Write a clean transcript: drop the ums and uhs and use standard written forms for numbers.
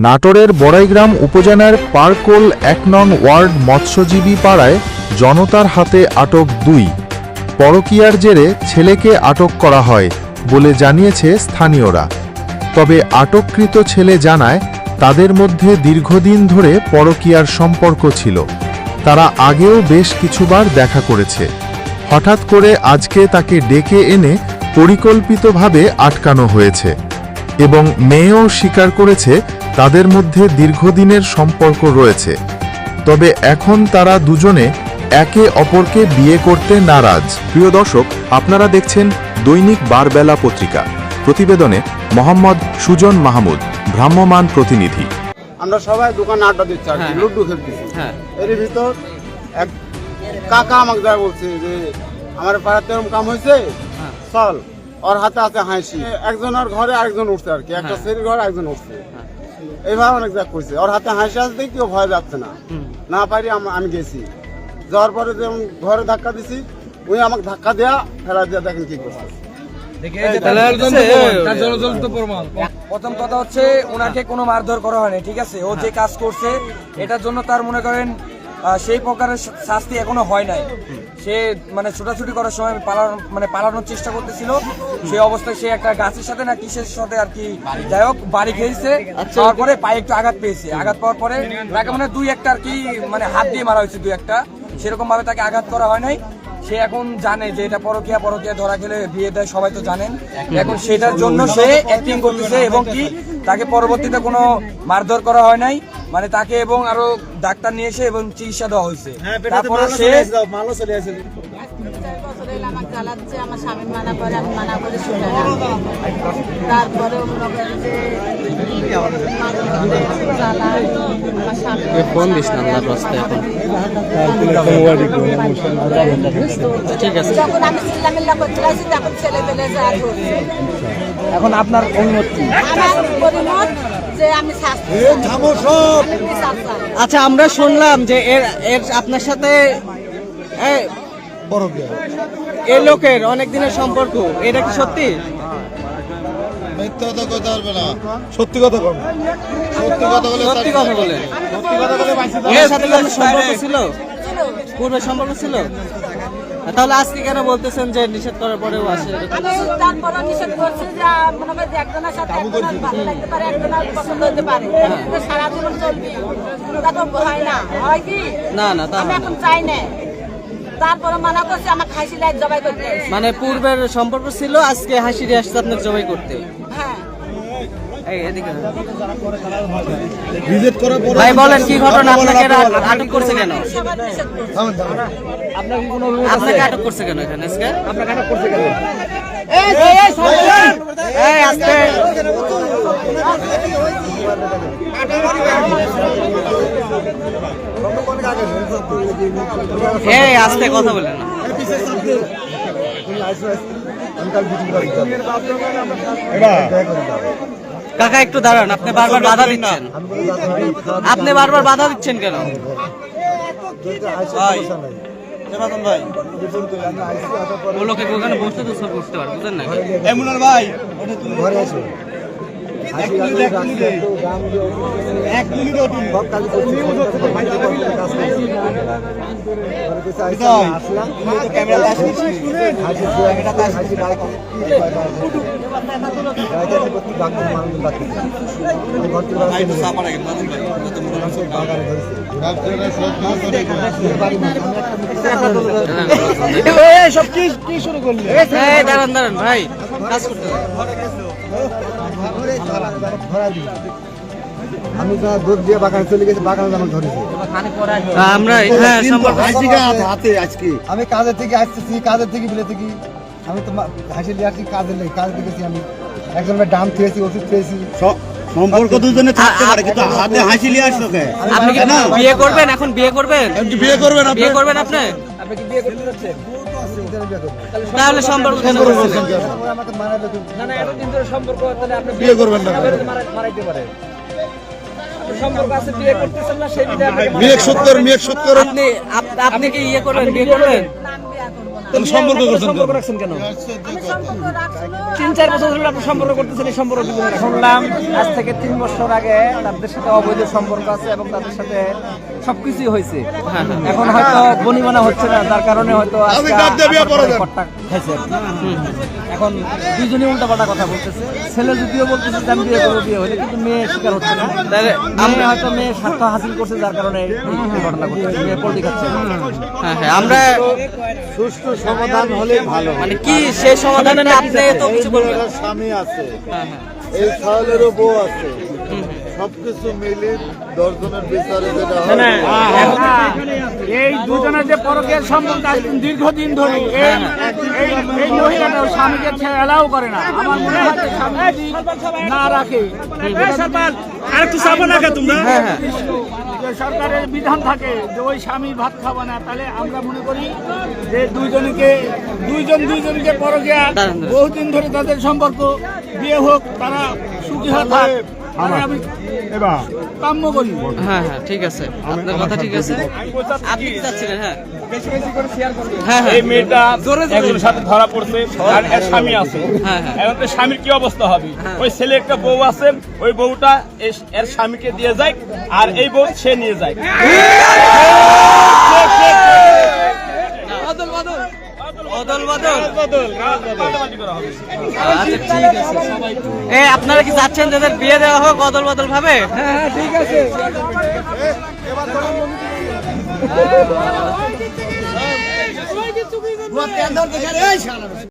নাটোরের বড়াইগ্রাম উপজেলার পারকোল ১ নং ওয়ার্ড মৎস্যজীবী পাড়ায় জনতার হাতে আটক ২ পরকীয়ার জেরে ছেলেকে আটক করা হয় বলে জানিয়েছে স্থানীয়রা। তবে আটককৃত ছেলে জানায় তাদের মধ্যে দীর্ঘদিন ধরে পরকীয়ার সম্পর্ক ছিল। তারা আগেও বেশ কিছুবার দেখা করেছে। হঠাৎ করে আজকে তাকে ডেকে এনে পরিকল্পিতভাবে আটকানো হয়েছে এবং মেয়েও স্বীকার করেছে তাদের মধ্যে দীর্ঘদিনের সম্পর্ক রয়েছে। তবে এখন তারা দুজনে একে অপরকে বিয়ে করতে নারাজ। প্রিয় দর্শক, আপনারা দেখছেন দৈনিক বারবেলা পত্রিকা। প্রতিবেদনে মোহাম্মদ সুজন মাহমুদ, ভ্রাম্যমাণ প্রতিনিধি। আমরা সবাই দোকানে আড্ডা দিচ্ছি আর লুডু খেলতেছি। এর ভিতর এক কাকা আমাকে যা বলছে যে আমার পাড়াতে এরকম কাম হয়েছে, চল। ওর হাতে হাতে হাসি, একজনের ঘরে আরেকজন উঠছে আর কি, একটা ছেলের ঘরে একজন উঠছে, এইভাবে অনেক যা করছে। ওর হাতে হাসি আসতে কেউ ভয় যাচ্ছে না পারি আমি গেছি। যাওয়ার পরে যেমন ঘরে ধাক্কা দিছি, উনি আমাকে ধাক্কা দেয়া ফেলা দিয়ে দেখেন কি করছে। প্রথম কথা হচ্ছে ওনাকে কোনো মারধর করা হয়নি, ঠিক আছে। ও যে কাজ করছে এটার জন্য তার মনে করেন সেই প্রকারের শাস্তি এখনো হয় নাই। সে মানে ছোটাছুটি করার সময় পালানোর চেষ্টা করতেছিল, সেই অবস্থায় সে একটা গাছের সাথে না কিসের সাথে আর কি যাই হোক বাড়ি খেয়েছে। তারপরে পায়ে একটু আঘাত পেয়েছে, আঘাত পাওয়ার পরে তাকে মানে দুই একটা আর কি মানে হাত দিয়ে মারা হয়েছে, দুই একটা, সেরকম ভাবে তাকে আঘাত করা হয় নাই। সে এখন জানে যে এটা পরকীয়া ধরা গেলে বিয়ে দেয়, সবাই তো জানেন। এখন সেটার জন্য সে অ্যাক্টিং করতেছে এবং কি তাকে পরবর্তীতে কোনো মারধর করা হয় নাই, মানে তাকে এবং আরো ডাক্তার নিয়ে এসে এবং চিকিৎসা দেওয়া হয়েছে। তারপরে সে আমার স্বামী মানা করে, আমি মানা করে শুনে না। তারপরে ফোন দিস না আমার রাস্তায় এখন। ঠিক আছে, যখন আমি চিল্লামিল্লা করতে লাগছি তখন ছেলে পেলে এখন আপনার অনুমতি আমার পরিমত যে আমি শাস্তি। আচ্ছা, আমরা শুনলাম যে এর আপনার সাথে এই লোকের অনেক দিনের সম্পর্ক, এটা কি সত্যি? সত্যি কথা বল, সত্যি কথা বলে এর সাথে কোনো সম্পর্ক ছিল, পূর্বে সম্পর্ক ছিল? তাহলে আজকে কেন বলতেছেন যে নিষেধ করার পরেও আসে? তারপরে নিষেধ করছি যে মনে হয় যে একজনের সাথে একজনের ভালো লাগতে পারে, একজনের পছন্দ হতে পারে, সারা জীবন চলবে, তা তো হয় না, হয় কি না না, তা আমি এখন চাই না। তারপরে মানা করছে আমার হাসি লাইট জবাই করতে। মানে পূর্বের সম্পর্ক ছিল, আজকে হাসি দিয়ে আসছে আপনার জবাই করতে। হ্যাঁ, ভাই বলেন কি ঘটনা, আপনাকে আটক করছে কেন? আপনাকে আটক করছে কেন এখানে আজকে? আপনাকে আটক করছে কেন? আস্তে কথা বলেন না। কাকা একটু দাঁড়ান, আপনি বারবার বাধা দিচ্ছেন। আপনি বারবার বাধা দিচ্ছেন কেন? ওগুলোকে ওখানে বসতে তো সব বুঝতে পারবো, বুঝলেন না? ভাই সব কি শুরু করলি? দাঁড়ান দাঁড়ান ভাই, কাজ করতে আমি দুধ দিয়ে বাগানে চলে গেছি, বাগানে আমার ধরেছি আমরা হাতে আজকে আমি কাজের থেকে আসতেছি, কাজের থেকে বিলে থেকে আমি তো হাসি নিয়ে আসছি, কাজের লেগে কাজ দেখেছি। আমি একজনের ডাম খেয়েছি, ওষুধ খেয়েছি। সম্পর্ক দুজনে থাকতে পারে, কিন্তু হাতে হাসি নিয়ে আসছো কে? আপনি কি বিয়ে করবেন? এখন বিয়ে করবেন? বিয়ে করবেন? বিয়ে করবেন আপনি? আপনি কি বিয়ে করতে যাচ্ছেন? তাহলে সম্পর্ক কেন করছেন? না না, এতদিন ধরে সম্পর্ক, তাহলে আপনি বিয়ে করবেন না? মারাইতে পারে। সম্পর্ক আছে, বিয়ে করতেছেন না, সেই মেয়ে সত্তর আপনি কি ইয়ে করবেন, বিয়ে করবেন? নাম বিয়া করবো না। তাহলে সম্পর্ক করছেন সম্পর্ক রাখছেন কেন? আমি সম্পর্ক রাখছিল 3-4 বছর ধরে আপনি সম্পর্ক করতেছেন, এই সম্পর্ক কি করে? শুনলাম আজ থেকে 3 বছর আগে তাদের সাথে অবৈধ সম্পর্ক আছে এবং তাদের সাথে সবকিছুই হয়েছে। এখন হয়তো বনিবনা হচ্ছে না, যার কারণে হয়তো আজকে কট্টা খাইছে আর কি। এখন দুজনেই উল্টাপাল্টা কথা বলতেছে। ছেলে যদিও বলতেছে যে আমি বিয়ে করবো, বিয়ে হলে, কিন্তু মেয়ে স্বীকার হচ্ছে না। আমি হয়তো মেয়ে স্বার্থ হাসিল করছে, যার কারণে এই ঘটনা ঘটছে, মেয়ে পল্টি খাচ্ছে। হ্যাঁ, আমরা সুষ্ঠু সমাধান হলে ভালো। মানে কি সেই সমাধানে আপনি তো কিছু বলবেন? স্বামী আছে, এই ছাগলেরও বউ আছে, সবকিছু মিলে 10 জনের বিচারে যেটা হয়। এই দুজনের যে পরকীয়ার সম্পর্ক দীর্ঘদিন ধরে এই মহিলাটা স্বামীকে এলাও করে না। আমার মনে হয় যে স্বামী যদি না রাখে, আরেকটু চাপো না তোমরা, যে সরকারের বিধান থাকে যে ওই স্বামী ভাত খাবে না, তাহলে আমরা মনে করি যে দুইজনকে পরকীয়া বহুদিন ধরে তাদের সম্পর্ক, বিয়ে হোক, তারা সুখী হয়ে থাক, আমি কাম্য করি। হ্যাঁ, ঠিক আছে, আপনার কথা ঠিক আছে। আপনি কি চাচ্ছিলেন? হ্যাঁ, এই মেয়েটা একজনের সাথে ধরা পড়ছে আর এর স্বামী আছে। এখন তো স্বামীর কি অবস্থা হবে? ওই ছেলে একটা বউ আছে, ওই বউটা এর স্বামীকে দিয়ে যায় আর এই বউ সে নিয়ে যায়। আপনারা কি চাচ্ছেন যাদের বিয়ে দেওয়া হোক অদল বদল ভাবে? হ্যাঁ, ঠিক আছে।